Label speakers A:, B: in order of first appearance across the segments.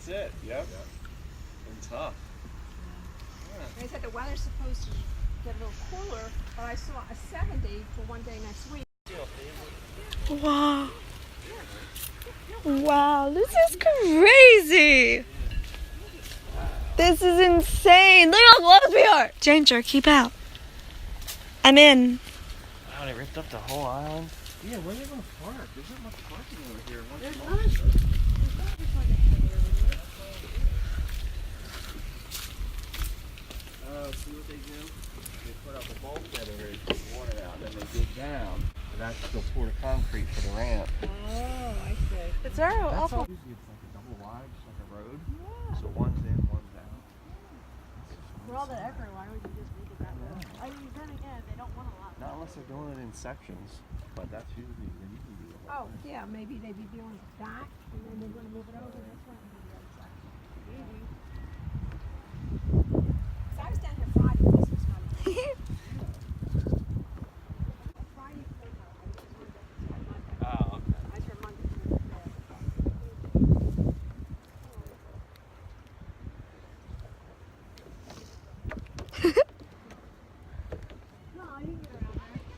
A: That's it. Yep. And tough.
B: They said the weather's supposed to get a little cooler, but I saw a 70 for one day next week.
C: Wow. Wow, this is crazy. This is insane. Look how close we are. Danger, keep out. I'm in.
A: Wow, they ripped up the whole island. Yeah, where are they going to park? There's not much parking over here. See what they do? They put up a bulkhead over here to keep the water out, then they dig down. And that's they'll pour the concrete for the ramp.
B: Oh, I see.
C: It's our awful.
A: Usually it's like a double wide, just like a road. Yeah. So one's in, one's out.
B: For all that effort, why would you just make it that way? I mean, then again, they don't want a lot.
A: Not unless they're doing it in sections, but that's usually they usually do the
B: Oh,
A: whole thing.
B: yeah, maybe they'd be doing that, and then they're going to move it over this way and do the other side. Maybe. So I was down here Friday, this was not Friday.
A: Oh, okay.
B: I heard Monday. No, you can get around there.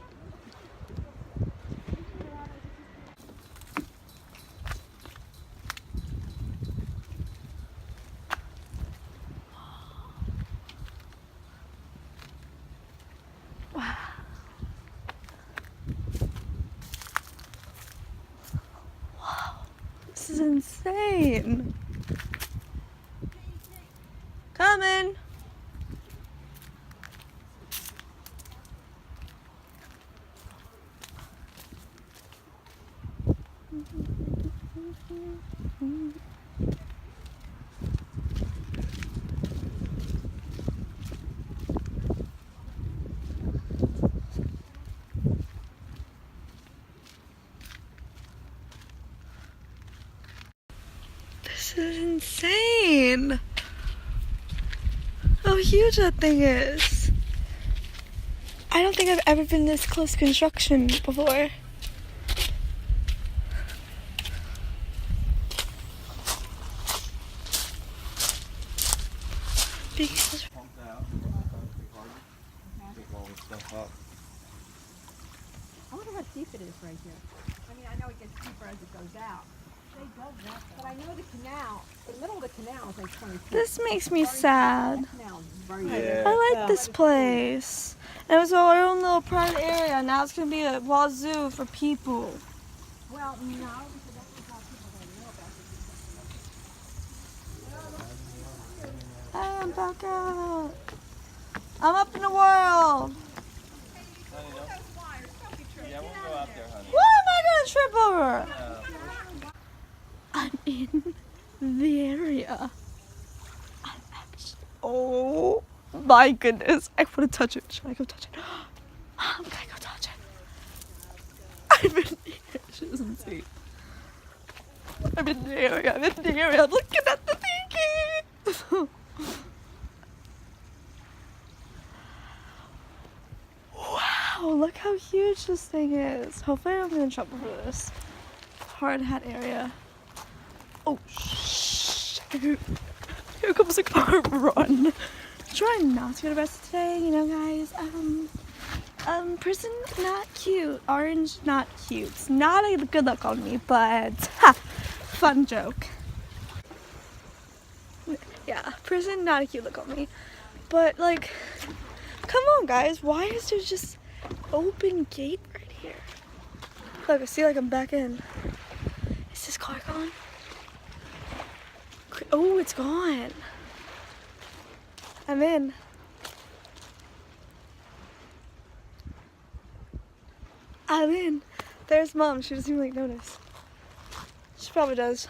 C: This is insane. Coming. This is insane. How huge that thing is. I don't think I've ever been this close to construction before. Because
A: Pumped out. Pick all this stuff up.
B: I wonder how deep it is right here. I mean, I know it gets deeper as it goes out. But I know the canal, the middle of the canal is like 20 feet.
C: this makes me sad.
B: That canal is very
A: Yeah.
C: I like this place. It was our own little private area. Now it's gonna be a wazoo for people.
B: Well, no, because that's just how people don't know about it.
C: Hey, I'm back out. I'm up in the world.
A: Yeah, we'll go out there, honey.
C: What am I gonna trip over? I'm in the area. Oh my goodness. I want to touch it. Should I go touch it? I'm gonna go touch it. I'm in here. She doesn't see. I'm in the area. I'm in the area. I'm looking at the thingy. Wow, look how huge this thing is. Hopefully I don't get in trouble for this. Hard hat area. Oh, shh. Here comes a car run. Trying not to get arrested today, you know, guys. Prison, not cute. Orange, not cute. It's not a good look on me, but ha, fun joke. Yeah, prison, not a cute look on me. But, like, come on, guys. Why is there just open gate right here? Look, I see like I'm back in. Is this car gone? Oh, it's gone. I'm in. I'm in. There's Mom. She doesn't even like notice. She probably does.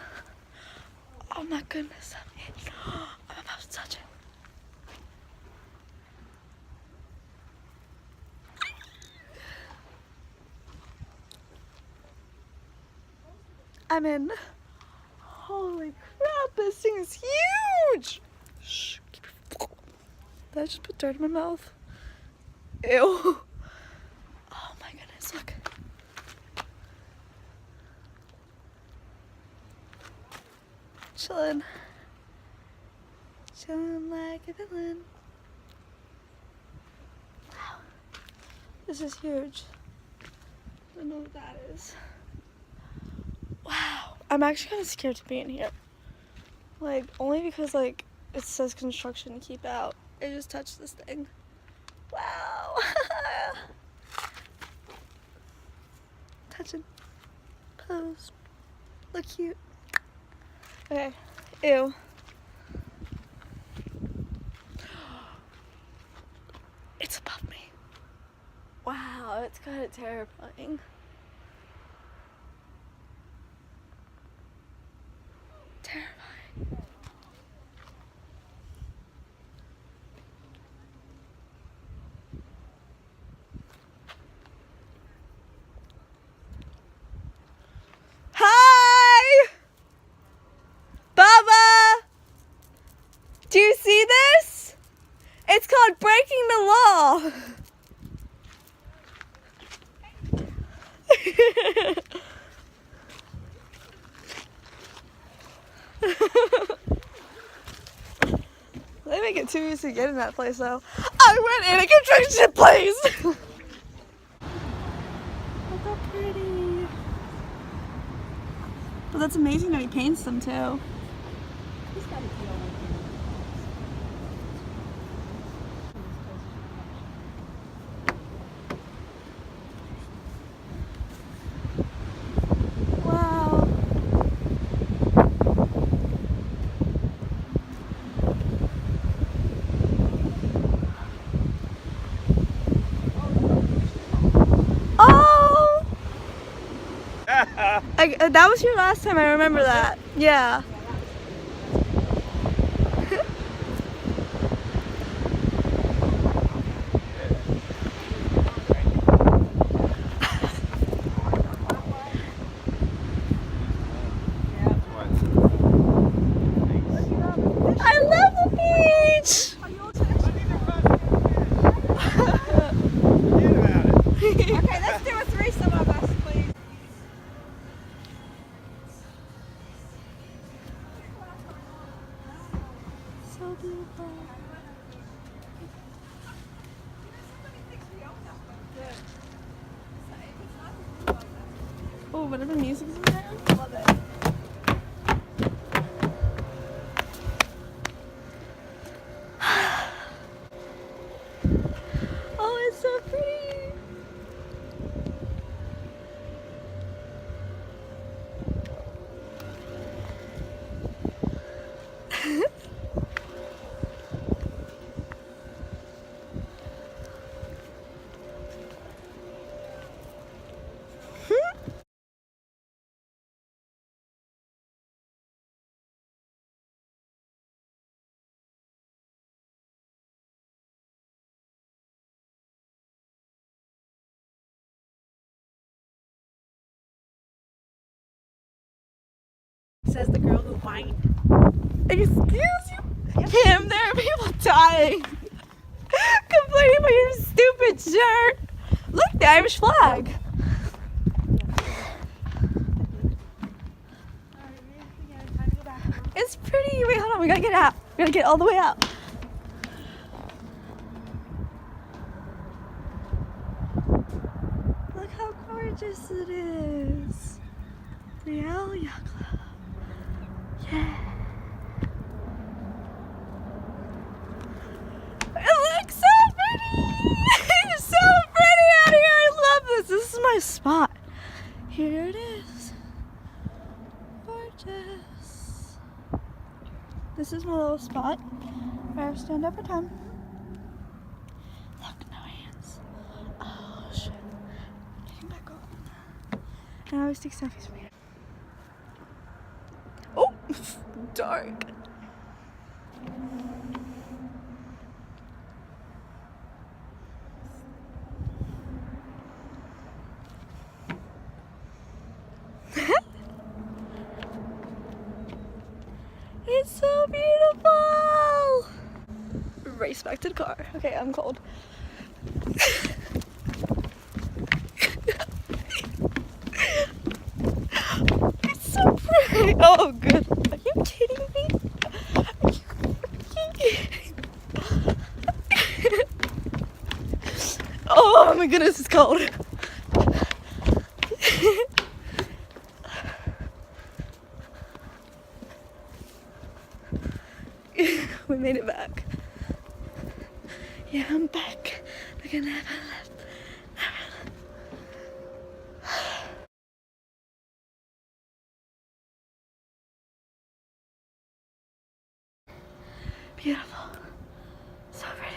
C: Oh my goodness, I'm in. I'm about to touch it. I'm in. Holy crap, this thing is huge! Shh. Did I just put dirt in my mouth? Ew. Oh my goodness, look. Chillin'. Chilling like a villain. Wow. This is huge. I don't know what that is. Wow. I'm actually kind of scared to be in here. Like, only because, like, it says construction keep out. I just touched this thing. Wow. Touching. Pose. Look cute. Okay. Ew. It's above me. Wow, it's kind of terrifying. Terrifying. Hi! Bubba! Do you see this? It's called breaking the law. They make it too easy to get in that place though. I went in a construction place! Look how pretty. Well, that's amazing that he paints them too.
B: He's got to deal with
C: Wow. Oh! That was your last time, I remember that. Yeah. I love the beach!
B: Okay, let's do a threesome of us, please.
C: So beautiful. Oh, whatever music's in there, love it. Oh, it's so pretty.
B: Says the girl who whined.
C: Excuse you? Kim, there are people dying. Complaining about your stupid shirt. Look, the Irish flag. It's pretty. Wait, hold on. We gotta get out. We gotta get all the way out. Look how gorgeous it is. Real Yacht Club. Yeah. It looks so pretty. It's so pretty out here. I love this. This is my spot. Here it is. Gorgeous. This is my little spot where I stand every time. Look, no hands. Oh shit. Getting back on. And I always take selfies from here. Oh, dark. It's so beautiful. Race back to the car. Okay, I'm cold. It's so pretty. Oh, good. Are you kidding me? Are you freaking Oh my goodness, it's cold. We made it back. Yeah, I'm back. Look at that. Beautiful. So pretty.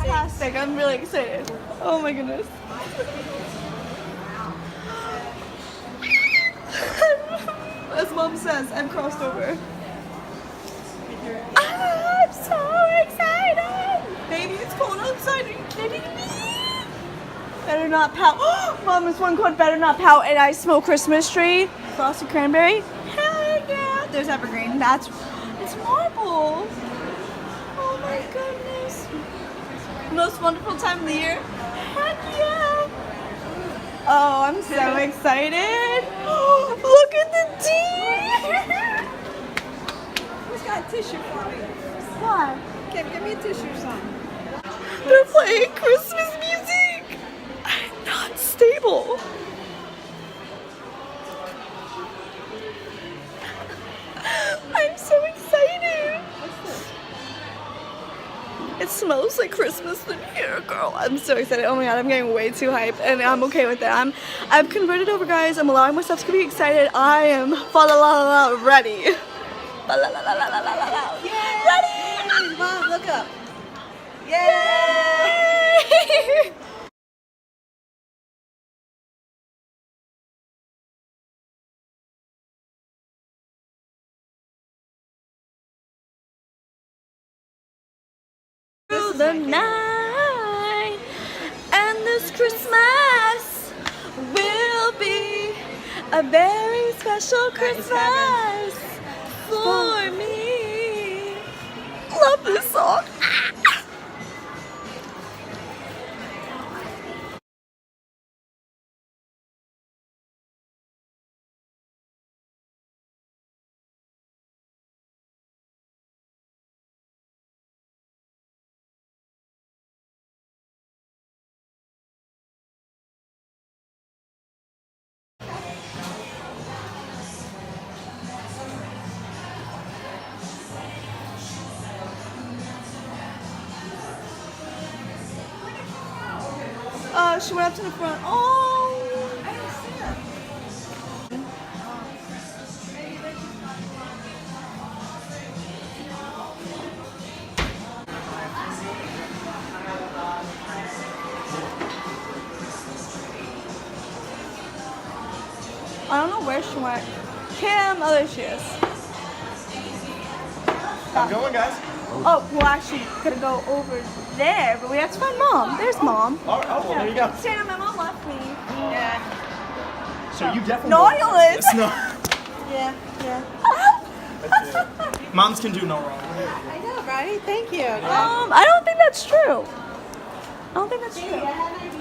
C: Fantastic, I'm really excited. Oh my goodness. As mom says, I'm crossed over. I'm so excited! Baby, it's cold outside, are you kidding me? Better not pout. Mom, this one called Better Not Pout and I Smell Christmas Tree. Frosted cranberry. Hell yeah! There's evergreen. It's marble. Oh my goodness. Most wonderful time of the year. Heck yeah! Oh, I'm so excited. Look at the deer.
B: Who's got a tissue for me?
C: What?
B: Give me a tissue, son.
C: They're playing Christmas music. I'm not stable. I'm so excited. It smells like Christmas in here, girl. I'm so excited. Oh my god, I'm getting way too hyped and I'm okay with that. I've converted over, guys. I'm allowing myself to be excited. I am ready. Ready!
B: Mom, look up.
C: Yay! Through the night, and this Christmas will be a very special Christmas for me. Love this song. She went up to the front. Oh! I didn't see her. I don't know where she went. Kim, oh, there she is.
A: I'm going, guys.
C: Oh, we're actually gonna go over there, but we have to find Mom. There's Mom.
A: Oh, well, there you go.
C: Santa, my mom left me.
B: Yeah.
A: So you definitely.
C: Nautilus.
A: It's not.
C: Yeah, yeah.
D: Moms can do no wrong.
B: I know, right? Thank you.
C: I don't think that's true. I don't think that's true.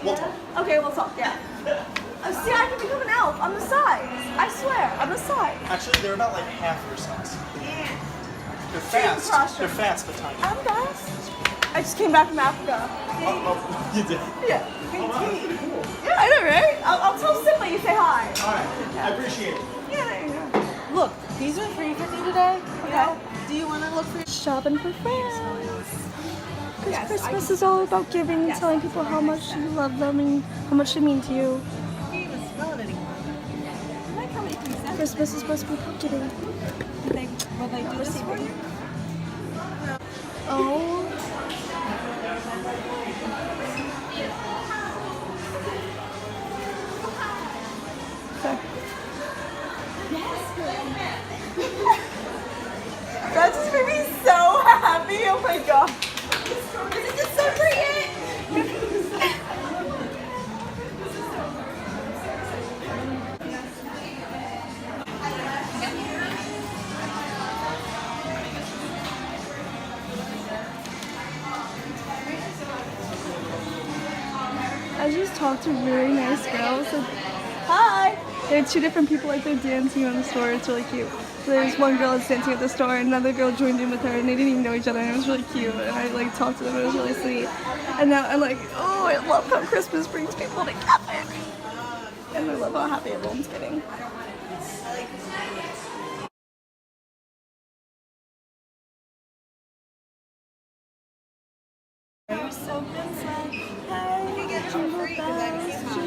D: We'll talk.
C: Okay, we'll talk, yeah. See, I can become an elf. I'm the size. I swear, I'm the size.
D: Actually, they're about like half your size.
B: Yeah.
D: They're fast.
C: Cross
D: They're fast but tiny.
C: I'm fast. I just came back from Africa.
D: Oh, you did.
C: Yeah.
D: Oh, wow, that's pretty cool.
C: Yeah, I know, right? I'll tell Simba you say hi.
D: All right, I appreciate it.
C: Yeah, there you go.
B: Look, these are free for you today.
C: Okay.
B: Do you want to look for?
C: Shopping for friends. Because
B: Yes,
C: Christmas is all about giving and telling people how much you love them and how much they mean to you.
B: You even smell it anymore. I like how many things
C: Christmas is supposed to be about giving.
B: Will they do this for you?
C: Oh. Sorry. That just made me so happy. Oh my god. This is just so pretty. I just talked to really nice girls. And, hi! There are two different people like they're dancing on the store. It's really cute. So there's one girl that's dancing at the store and another girl joined in with her and they didn't even know each other and it was really cute and I like talked to them and it was really sweet. And now I'm like, oh, I love how Christmas brings people together. And I love how happy everyone's getting.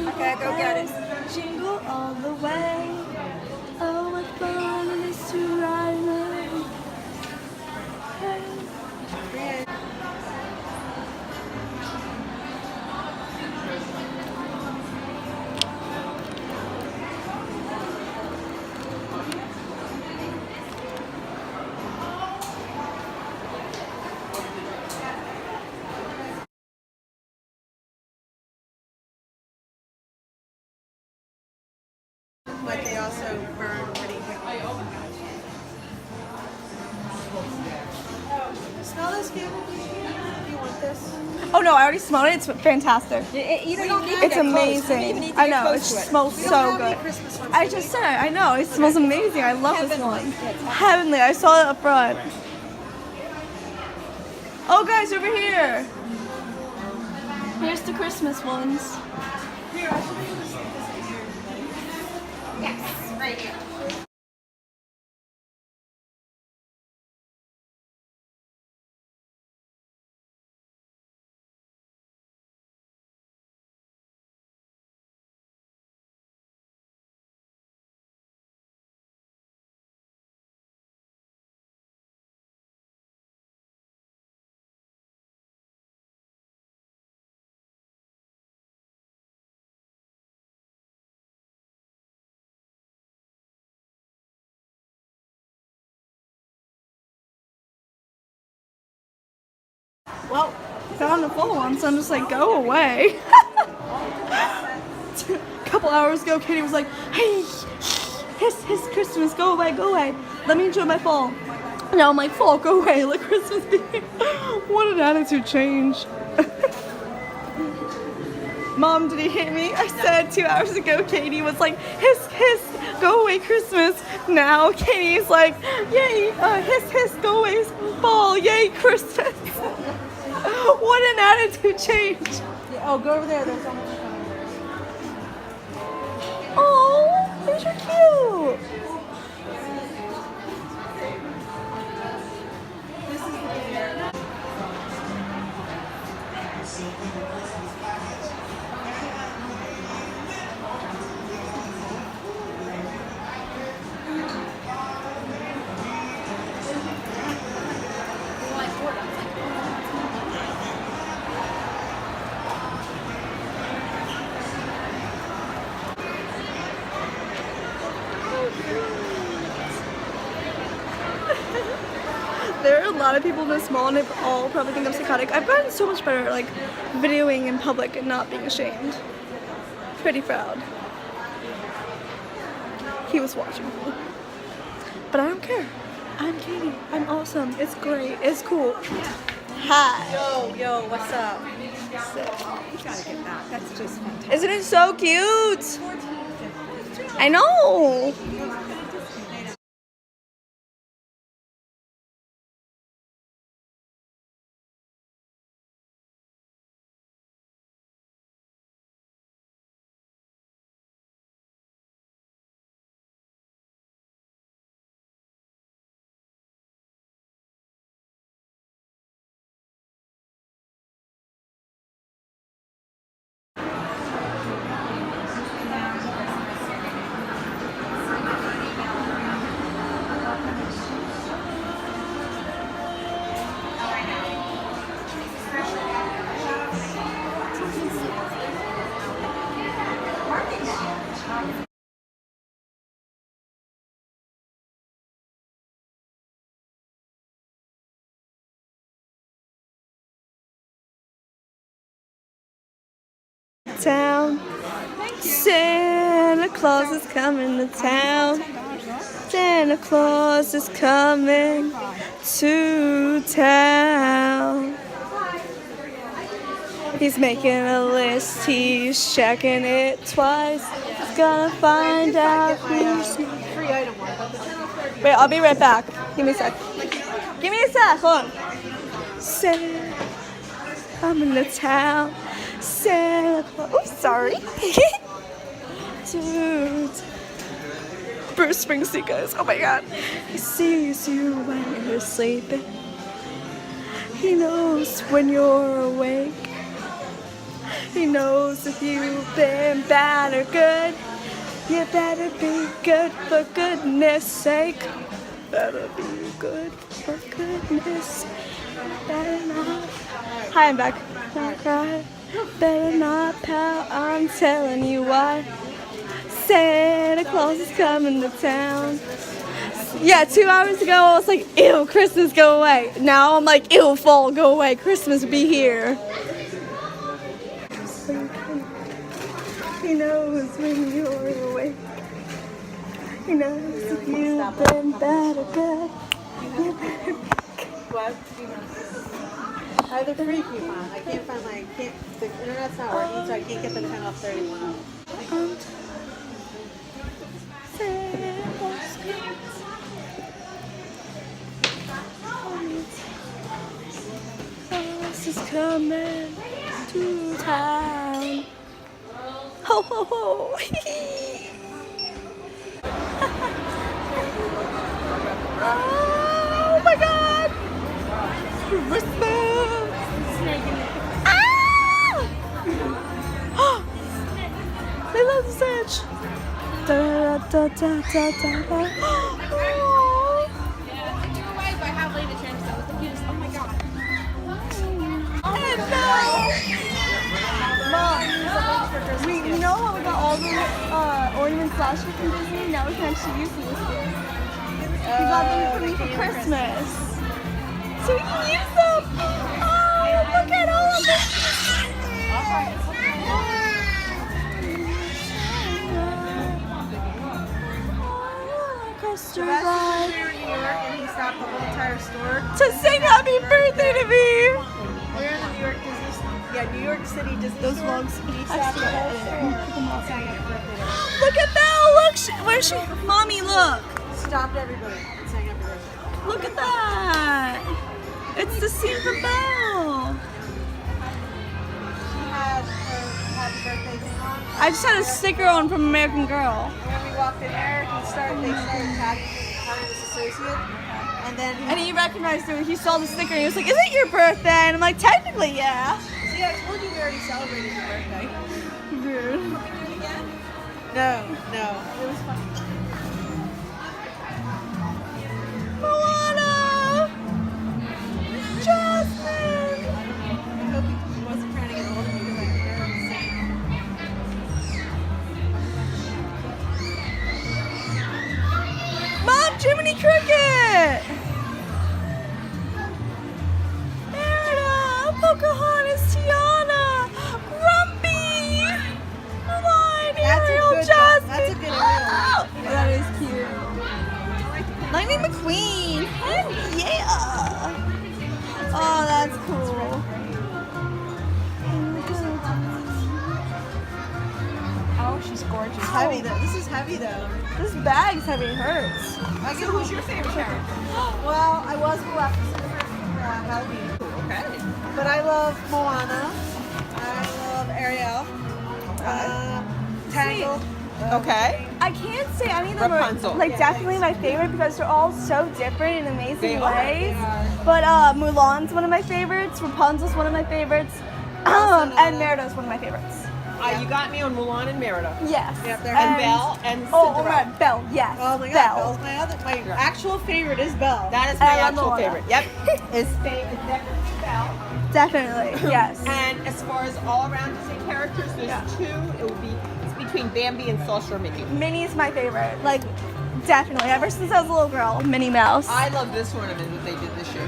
C: Okay, go get it. Jingle all the way. Oh, what fun it is to ride in the
B: But they also burn pretty quickly. Smell this, Gabe? Do you want this?
C: Oh no, I already smelled it. It's fantastic.
B: You don't need to
C: It's
B: get close. You don't even
C: amazing.
B: need to
C: I
B: get
C: know, it
B: close to
C: smells
B: We don't
C: so
B: have any
C: good.
B: Christmas ones
C: I
B: here.
C: just said, I know, it smells amazing. I love this
B: Heavenly.
C: one.
B: Yeah, it's
C: Heavenly, I saw it up front. Oh guys, over here. Here's the Christmas ones.
B: Yes, right here.
C: Well, found a full one, so I'm just like, go away. A couple hours ago, Katie was like, hey, his Christmas, go away, go away. Let me enjoy my fall. Now I'm like, fall, go away, let Christmas be. What an attitude change. Mom, did he hit me? I said 2 hours ago, Katie was like, hiss, go away, Christmas. Now Katie's like, yay, hiss, go away, fall, yay, Christmas. What an attitude change.
B: Yeah, oh, go over there. There's so much fun.
C: Oh, these are cute.
B: This is the beer.
C: There are a lot of people in this mall and they all probably think I'm psychotic. I've gotten so much better at like videoing in public and not being ashamed. Pretty proud. He was watching me. But I don't care. I'm Katie. I'm awesome. It's great. It's cool. Hi.
B: Yo, what's up? You gotta get that. That's just fantastic.
C: Isn't it so cute? I know. Town. Santa Claus is coming to town. Santa Claus is coming to town. He's making a list, he's checking it twice. He's gonna find out who's.
B: Free item one.
C: Wait, I'll be right back. Give me a sec. Give me a sec, hold on. Santa coming to town. Santa Claus. Oh, sorry. Dude. Bruce Springsteen, guys. Oh my god. He sees you when you're sleeping. He knows when you're awake. He knows if you've been bad or good. You better be good for goodness sake. Better be good for goodness sake. Better not. Hi, I'm back. Not cry. Better not pout. I'm telling you why. Santa Claus is coming to town. Yeah, 2 hours ago I was like, ew, Christmas, go away. Now I'm like, ew, fall, go away. Christmas be here. He knows when you're awake. He knows if you've been bad or good.
B: What? Either free coupon. I can't find my. The internet's not working, so I can't get the 10 off 31.
C: Claus is coming to town. Ho ho ho! Oh my God! Christmas! Ah! They love the Stitch. Da da da da da da. Oh.
E: By how late it turns out. The cutest. Oh my god.
C: Mom, you know how we got all the ornaments last year from Disney? Now we can actually use them this year. We got them for me for Christmas. So we can use them. Oh, look at all of them. Coaster ride.
B: We were in New York and he stopped the whole entire store.
C: To sing happy birthday to me.
B: We're in the New York Disney. Yeah, New York City Disney.
C: Those
B: store.
C: vlogs.
B: He stopped the whole store. and sang happy birthday to her.
C: Look at Belle. Look, where's she? Mommy, look.
B: Stopped everybody and sang happy birthday.
C: Look at that. It's the scene for Belle.
B: She had her happy birthday thing on.
C: I just had a sticker on from American Girl.
B: And when we walked in there, they started tagging this associate. And then
C: And he recognized her. He saw the sticker and he was like, is it your birthday? And I'm like, technically, yeah.
B: see, I told you we already celebrated your birthday.
C: Rude.
B: No. It was fun.
C: Moana! Jasmine!
B: I hope he wasn't trying to get hold of me because I could hear him sing.
C: Mom, Jiminy Cricket! Merida! Pocahontas! Tiana! Grumpy! Hermione!
B: That's a
C: Ariel!
B: good-
C: Jasmine!
B: that's a good
C: Oh, that is cute. Lightning McQueen. Heck yeah. Oh, that's cool.
B: Oh, she's gorgeous.
C: Heavy though. This is heavy though. This bag's heavy. It hurts.
B: So who's your favorite character?
C: Well, I was Maleficent for Halloween.
B: Okay.
C: But I love Moana. I love Ariel. Tangled.
B: Okay.
C: I can't say any of them
B: Rapunzel.
C: are like definitely my favorite because they're all so different in amazing
B: They are.
C: ways. But Mulan's one of my favorites. Rapunzel's one of my favorites. And Merida's one of my favorites.
B: You got me on Mulan and Merida.
C: Yes.
B: Yep, they're and Belle and
C: Oh,
B: Cinderella.
C: right, Belle. Yes.
F: Oh my
C: Belle.
F: God, Bell's my actual favorite is Belle.
B: That is my
C: And
B: actual
C: Moana.
B: favorite. Yep. It's definitely Belle.
C: Definitely. Yes.
B: And as far as all around Disney characters, there's two. It would be between Bambi and Sorcerer Minnie.
C: Minnie's my favorite. Like, definitely. Ever since I was a little girl, Minnie Mouse.
B: I love this ornament that they did this year.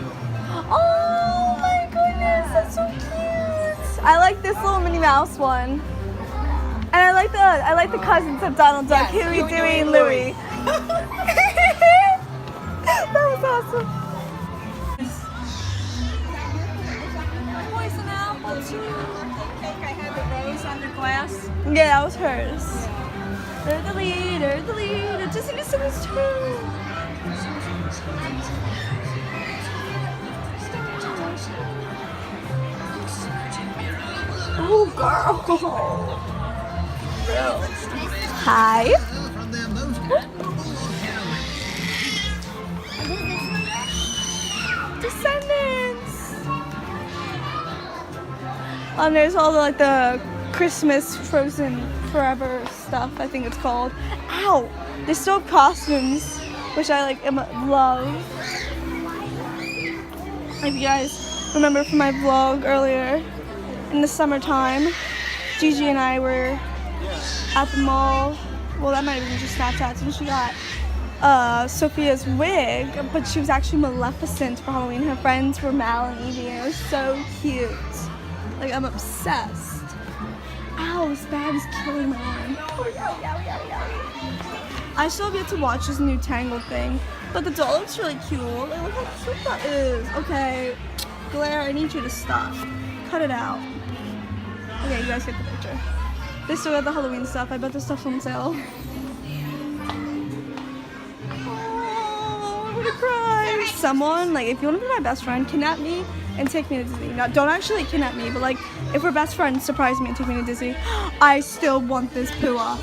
C: Oh my goodness, that's so cute. I like this little Minnie Mouse one. And I like the cousins of Donald Duck,
B: Yes,
C: Huey,
B: Huey,
C: Dewey, and
B: Louie.
C: Louie. That was awesome. Poison apple too.
B: I think I had the rose under glass.
C: Yeah, that was hers. They're the leader. Disney singers too. Oh, girl. Hi. Descendants. There's all the like the Christmas Frozen Forever stuff. I think it's called. Ow! They still have costumes, which I like love. If you guys remember from my vlog earlier, in the summertime, Gigi and I were at the mall. Well, that might have been just Snapchat since she got Sophia's wig, but she was actually Maleficent for Halloween. Her friends were Mal and Evie, and it was so cute. Like, I'm obsessed. Ow, this bag is killing my arm. I still have yet to watch this new Tangled thing, but the doll looks really cute. Like, look how cute that is. Okay, Blair, I need you to stop. Cut it out. Okay, you guys get the picture. They still got the Halloween stuff. I bet the stuff's on sale. Oh, I'm gonna cry. Someone, like, if you want to be my best friend, kidnap me and take me to Disney. Now, don't actually kidnap me, but like, if we're best friends, surprise me and take me to Disney. I still want this Pua.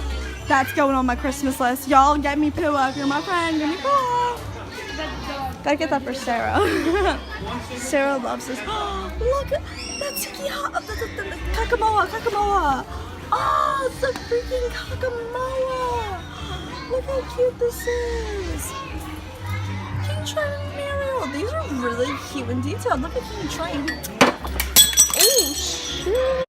C: That's going on my Christmas list. Y'all get me Pua. If you're my friend, give me Pua. Gotta get that for Sarah. Sarah loves this. Look, that's the Kakamoa. Oh, it's a freaking Kakamoa. Look how cute this is. King Triton and Mariel. These are really cute and detailed. Look at King Triton. Oh, shoot.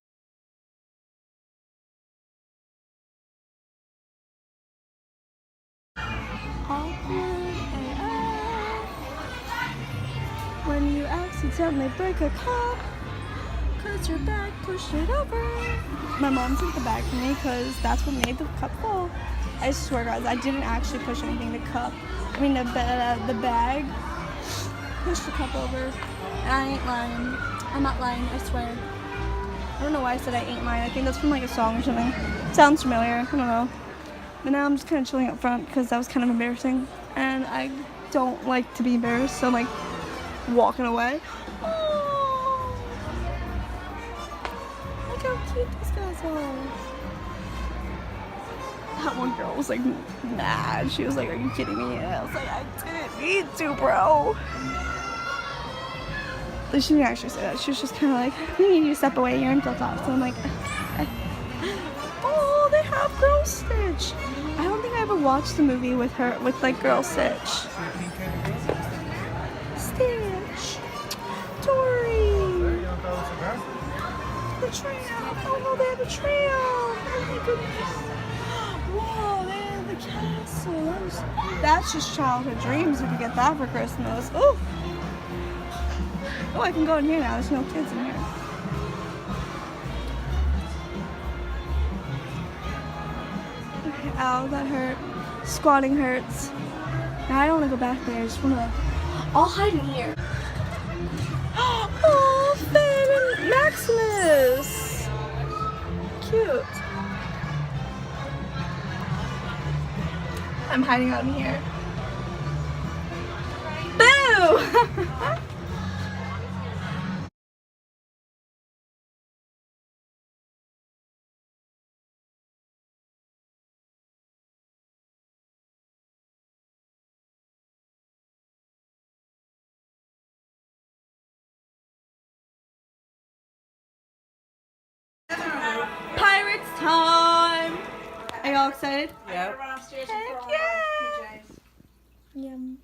C: When you accidentally break a cup, cause your bag pushed it over. My mom took the bag for me because that's what made the cup fall. I swear, guys, I didn't actually push anything. The bag pushed the cup over. And I ain't lying. I'm not lying, I swear. I don't know why I said I ain't lying. I think that's from like a song or something. Sounds familiar, I don't know. But now I'm just kind of chilling up front because that was kind of embarrassing. And I don't like to be embarrassed, so I'm like walking away. Oh, look how cute these guys are. That one girl was like mad. She was like, "Are you kidding me?" And I was like, "I didn't need to, bro." But she didn't actually say that. She was just kind of like, "We need you to step away. You're in Flip-Top." So I'm like, "Oh, they have Girl Stitch." I don't think I ever watched the movie with her, with like Girl Stitch. Stitch. Dory. The trio. Oh no, they have a trio. Oh my goodness. Whoa, they have the castle. That's just childhood dreams if you get that for Christmas. Oh. Oh, I can go in here now. There's no kids in here. Ow, that hurt. Squatting hurts. Now I don't want to go back there. I just want to. I'll hide in here. Oh, Finn and Maximus. Cute. I'm hiding out in here. Boo! Pirates time! Are y'all excited?
F: Run upstairs and
C: Heck
F: put on
C: yeah!
F: my PJs.
C: Yum.